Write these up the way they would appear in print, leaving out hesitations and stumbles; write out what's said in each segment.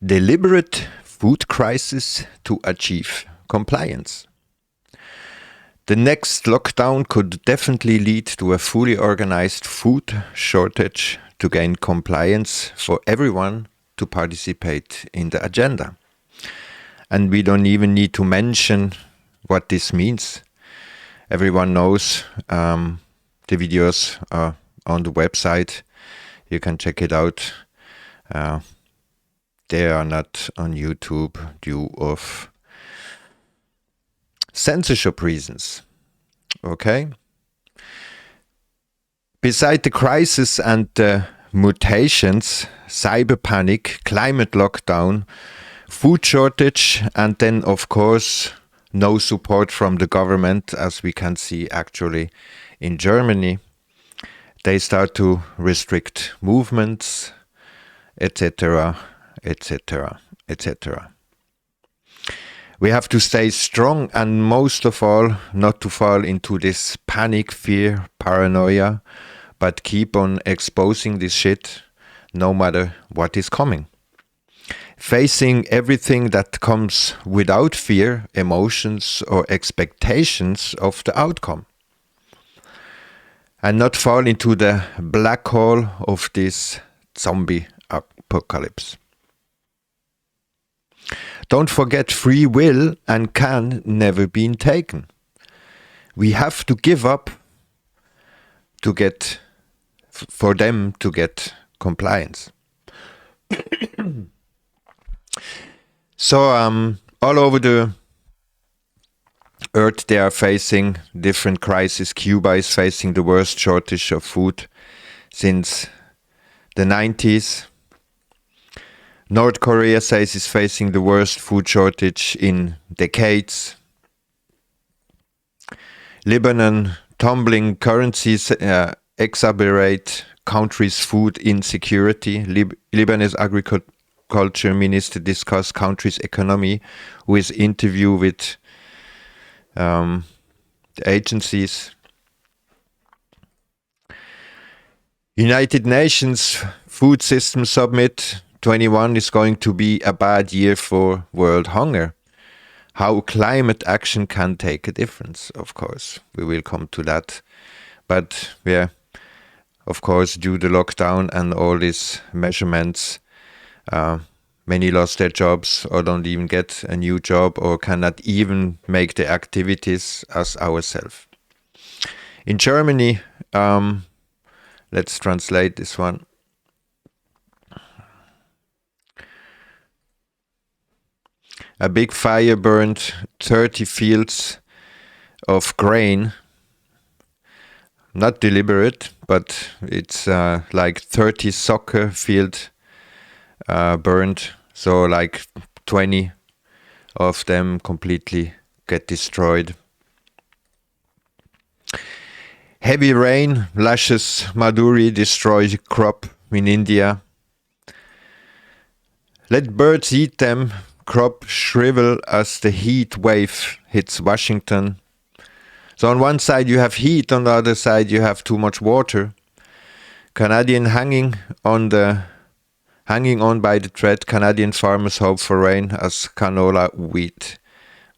Deliberate food crisis to achieve compliance. The next lockdown could definitely lead to a fully organized food shortage to gain compliance for everyone to participate in the agenda. And we don't even need to mention what this means. Everyone knows the videos are on the website. You can check it out. They are not on YouTube due of censorship reasons. Okay? Beside the crisis and the mutations, cyber panic, climate lockdown, food shortage, and then of course no support from the government, as we can see actually in Germany. They start to restrict movements, etc., etc., etc. We have to stay strong and most of all not to fall into this panic, fear, paranoia, but keep on exposing this shit no matter what is coming. Facing everything that comes without fear, emotions or expectations of the outcome. And not fall into the black hole of this zombie apocalypse. Don't forget, free will and can never be taken. We have to give up to get, for them to get compliance. So all over the earth they are facing different crises. Cuba is facing the worst shortage of food since the 90s. North Korea says it's facing the worst food shortage in decades. Lebanon, tumbling currencies exacerbate country's food insecurity. Lebanese agriculture minister discussed country's economy with interview with the agencies. United Nations Food System Summit 21 is going to be a bad year for world hunger. How climate action can take a difference, of course. We will come to that. But yeah, of course, due to lockdown and all these measurements, many lost their jobs or don't even get a new job or cannot even make the activities as ourselves. In Germany, let's translate this one. A big fire burned 30 fields of grain. Not deliberate, but it's like 30 soccer field burned. So like 20 of them completely get destroyed. Heavy rain lashes Maduri, destroy crop in India. Let birds eat them. Crop shrivel as the heat wave hits Washington. So on one side you have heat, on the other side you have too much water. Canadian hanging on by the thread. Canadian farmers hope for rain as canola wheat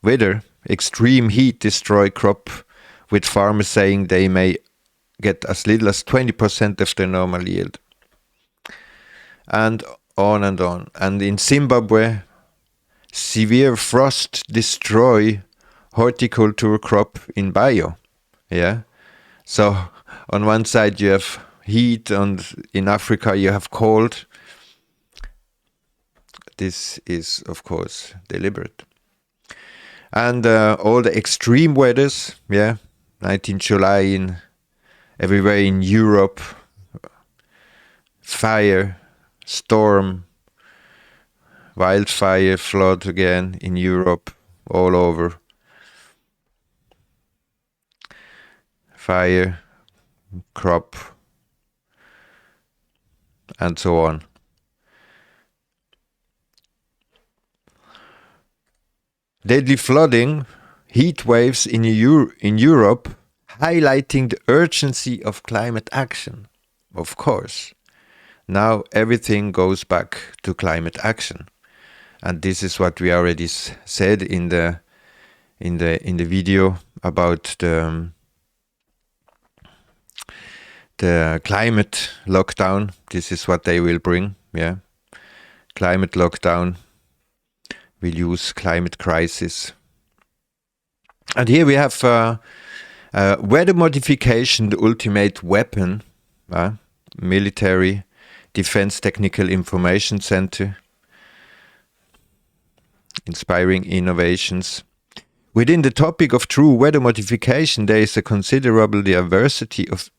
wither. Extreme heat destroy crop, with farmers saying they may get as little as 20% of their normal yield. And on and on. And in Zimbabwe, severe frost destroy horticulture crop in bio. Yeah. So on one side you have heat, and in Africa you have cold. This is of course deliberate. And all the extreme weathers, 19 July in everywhere in Europe, fire, storm, wildfire, flood again in Europe, all over. Fire, crop, and so on. Deadly flooding, heat waves in Europe, highlighting the urgency of climate action. Of course. Now everything goes back to climate action. And this is what we already said in the video about the climate lockdown. This is what they will bring. Yeah, climate lockdown will use climate crisis. And here we have weather modification, the ultimate weapon. Military Defense Technical Information Center. Inspiring innovations. Within the topic of true weather modification, there is a considerable diversity of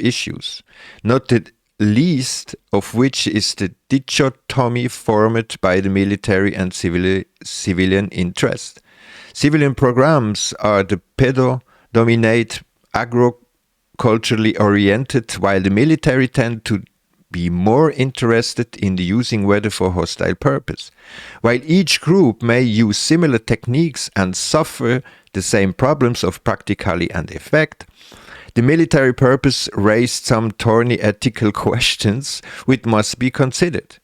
issues, not the least of which is the dichotomy formed by the military and civilian interest. Civilian programs are the pedo-dominate, agriculturally oriented, while the military tend to be more interested in the using weather for hostile purpose. While each group may use similar techniques and suffer the same problems of practicality and effect, the military purpose raised some thorny ethical questions which must be considered.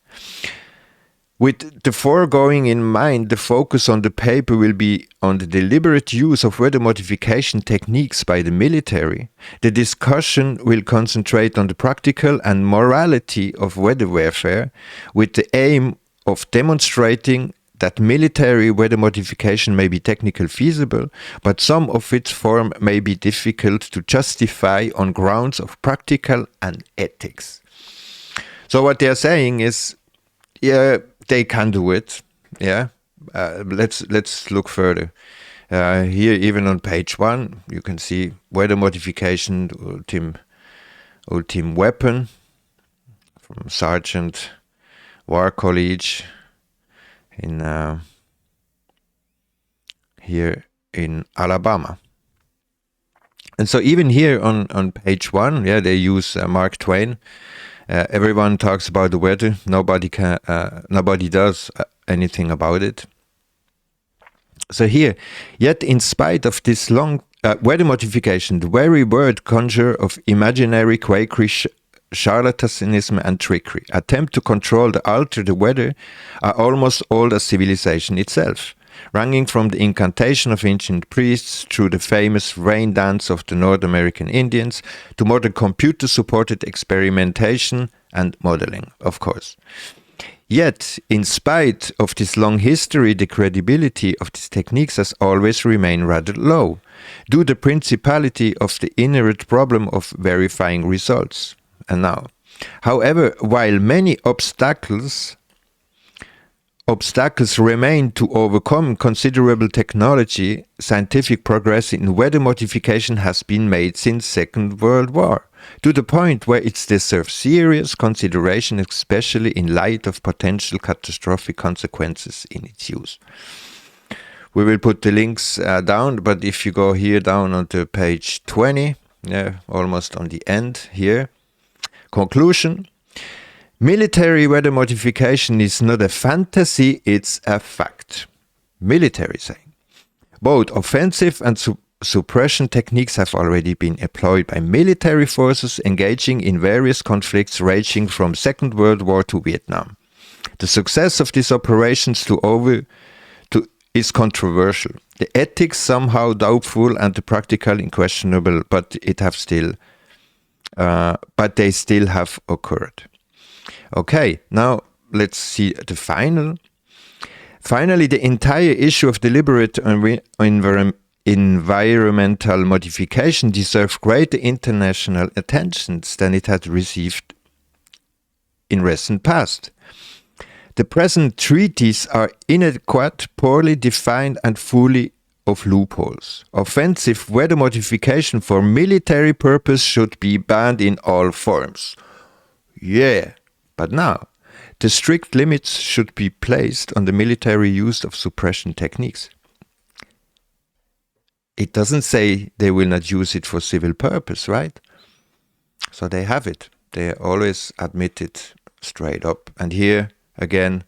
With the foregoing in mind, the focus on the paper will be on the deliberate use of weather modification techniques by the military. The discussion will concentrate on the practical and morality of weather warfare, with the aim of demonstrating that military weather modification may be technically feasible, but some of its form may be difficult to justify on grounds of practical and ethics. So what they are saying is, yeah, they can do it. Yeah, let's look further. Here, even on page 1, you can see weather modification, the ultimate weapon from Sergeant War College in here in Alabama. And so even here on page 1, yeah, they use Mark Twain. Everyone talks about the weather. Nobody does anything about it. So here, yet in spite of this long weather modification, the very word conjure of imaginary quakery, charlatanism and trickery, attempt to control the alter the weather, are almost old as civilization itself, ranging from the incantation of ancient priests through the famous rain dance of the North American Indians to modern computer-supported experimentation and modeling, of course. Yet, in spite of this long history, the credibility of these techniques has always remained rather low, due to the principality of the inherent problem of verifying results. And now, however, while many obstacles remain to overcome, considerable technology, scientific progress in weather modification has been made since Second World War, to the point where it deserves serious consideration, especially in light of potential catastrophic consequences in its use. We will put the links down, but if you go here down onto page 20, almost on the end here, conclusion. Military weather modification is not a fantasy, it's a fact. Military saying. Both offensive and suppression techniques have already been employed by military forces engaging in various conflicts ranging from Second World War to Vietnam. The success of these operations is controversial. The ethics somehow doubtful and the practical unquestionable, but they still have occurred. Okay, now let's see the final. Finally, the entire issue of deliberate environmental modification deserves greater international attention than it had received in recent past. The present treaties are inadequate, poorly defined, and full of loopholes. Offensive weather modification for military purpose should be banned in all forms. Yeah. But now, the strict limits should be placed on the military use of suppression techniques. It doesn't say they will not use it for civil purpose, right? So they have it. They always admit it straight up. And here, again,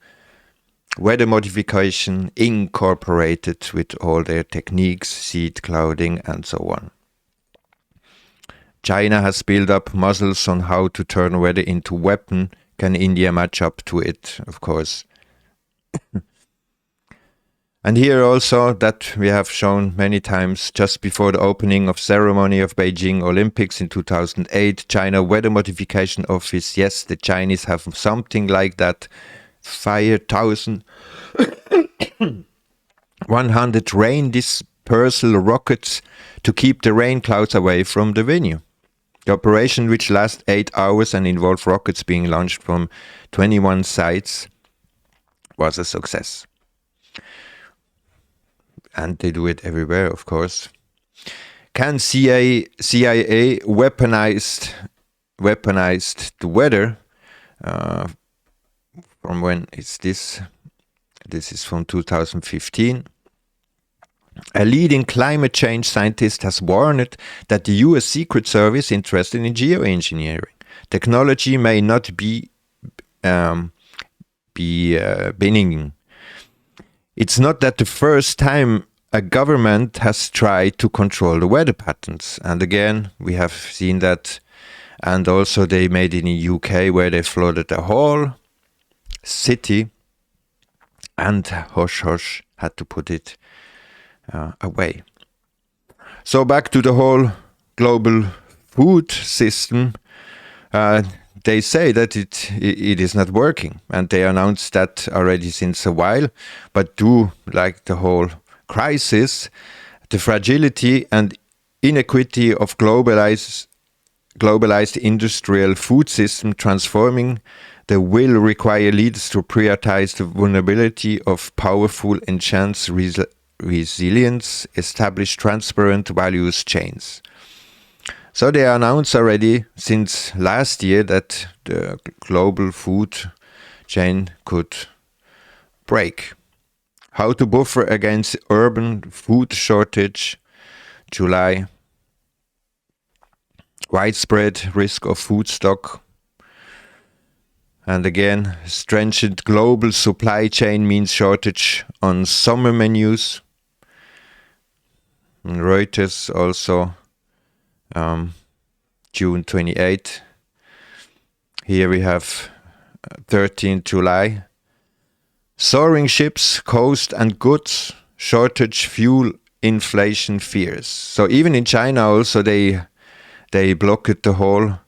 weather modification incorporated with all their techniques, seed clouding, and so on. China has built up muscles on how to turn weather into weapon. Can India match up to it? Of course. And here also, that we have shown many times, just before the opening of ceremony of Beijing Olympics in 2008, China Weather Modification Office, yes, the Chinese have something like that, 5,100 rain dispersal rockets to keep the rain clouds away from the venue. The operation, which lasts 8 hours and involved rockets being launched from 21 sites, was a success. And they do it everywhere, of course. Can CIA weaponized the weather? From when is this? This is from 2015. A leading climate change scientist has warned that the US Secret Service interested in geoengineering technology may not be benign. It's not that the first time a government has tried to control the weather patterns. And again, we have seen that. And also they made it in the UK where they flooded a whole city. And Hush Hush had to put it away. So back to the whole global food system. They say that it is not working, and they announced that already since a while. But due like the whole crisis, the fragility and inequity of globalized industrial food system transforming the will require leaders to prioritize the vulnerability of powerful, enhance resilience, establish transparent values chains. So they announced already since last year that the global food chain could break. How to buffer against urban food shortage, July. Widespread risk of food stock. And again, stringent global supply chain means shortage on summer menus. And Reuters also, June 28. Here we have 13th July. Soaring ships, coast and goods, shortage, fuel, inflation fears. So even in China also they blocked the whole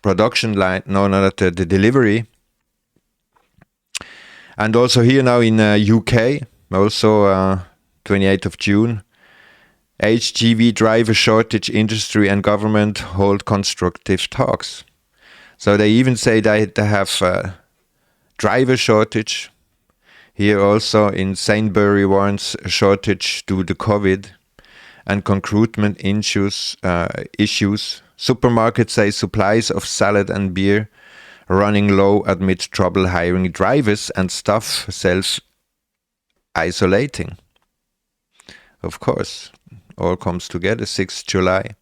production line, not the delivery. And also here now in UK, also 28th of June, HGV driver shortage, industry and government hold constructive talks. So they even say that they have driver shortage. Here also in Sainsbury warns shortage due to COVID and recruitment issues. Supermarkets say supplies of salad and beer running low amid trouble hiring drivers and staff self-isolating. Of course, all comes together, 6th July.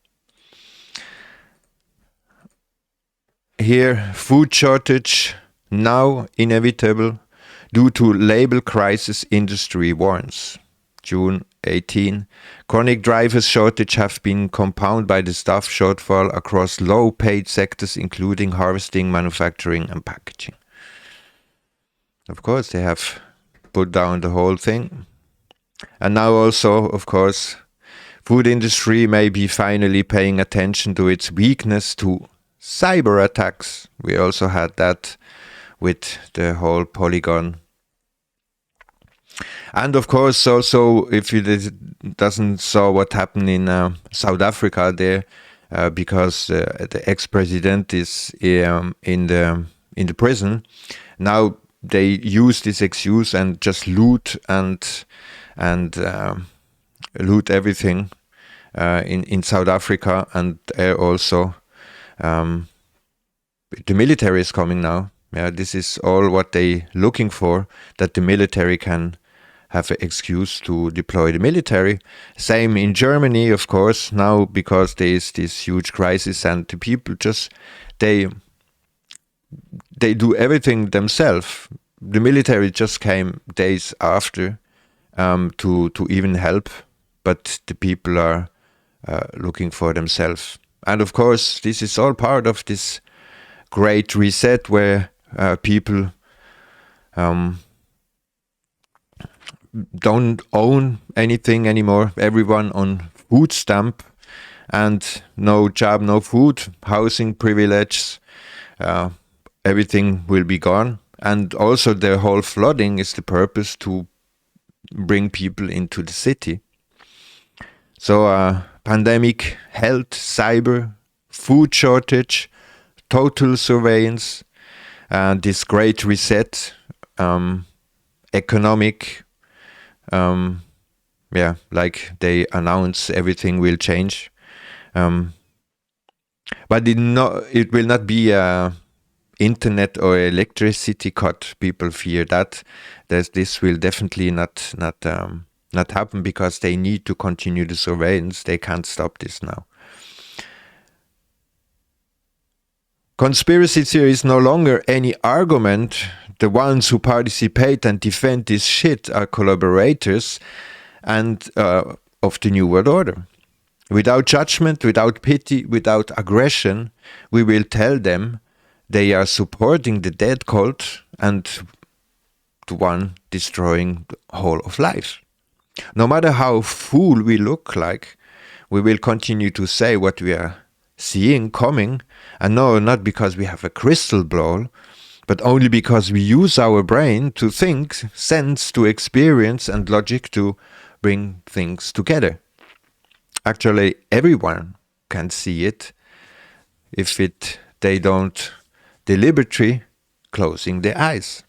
Here, food shortage now inevitable due to labor crisis, industry warns. June 18. Chronic drivers shortage have been compounded by the staff shortfall across low-paid sectors including harvesting, manufacturing and packaging. Of course, they have put down the whole thing. And now also, of course, food industry may be finally paying attention to its weakness to cyber attacks. We also had that with the whole Polygon. And of course, also, if you doesn't saw what happened in South Africa there, because the ex-president is in the prison, now they use this excuse and just loot and loot everything in South Africa, and also the military is coming now. Yeah, this is all what they looking for, that the military can have an excuse to deploy the military. Same in Germany, of course, now because there is this huge crisis and the people just, they do everything themselves. The military just came days after to even help, but the people are looking for themselves. And of course, this is all part of this great reset where people don't own anything anymore. Everyone on food stamp, and no job, no food, housing privilege, everything will be gone. And also the whole flooding is the purpose to bring people into the city. So pandemic, health, cyber, food shortage, total surveillance, this great reset, economic, like they announce everything will change. But it will not be a internet or electricity cut. People fear that. This will definitely not happen, because they need to continue the surveillance. They can't stop this now. Conspiracy theory is no longer any argument. The ones who participate and defend this shit are collaborators and of the New World Order. Without judgment, without pity, without aggression, we will tell them they are supporting the dead cult and the one destroying the whole of life. No matter how fool we look like, we will continue to say what we are seeing coming, and no, not because we have a crystal ball, but only because we use our brain to think, sense to experience, and logic to bring things together. Actually, everyone can see it if they don't deliberately closing their eyes.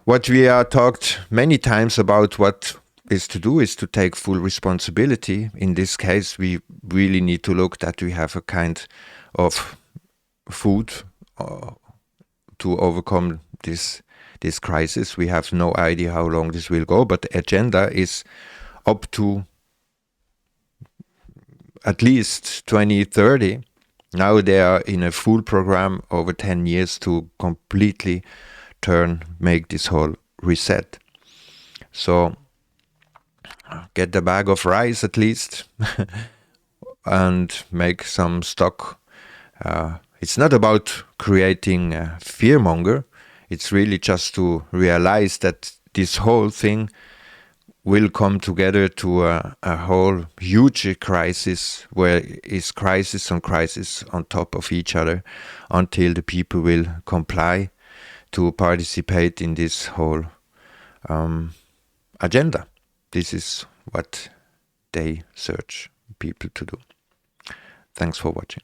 What we are talked many times about what is to do is to take full responsibility. In this case, we really need to look that we have a kind of food to overcome this crisis. We have no idea how long this will go, but the agenda is up to at least 2030. Now they are in a full program over 10 years to completely make this whole reset. So get a bag of rice at least and make some stock. It's not about creating a fearmonger. It's really just to realize that this whole thing will come together to a whole huge crisis, where is crisis on top of each other, until the people will comply to participate in this whole agenda. This is what they search people to do. Thanks for watching.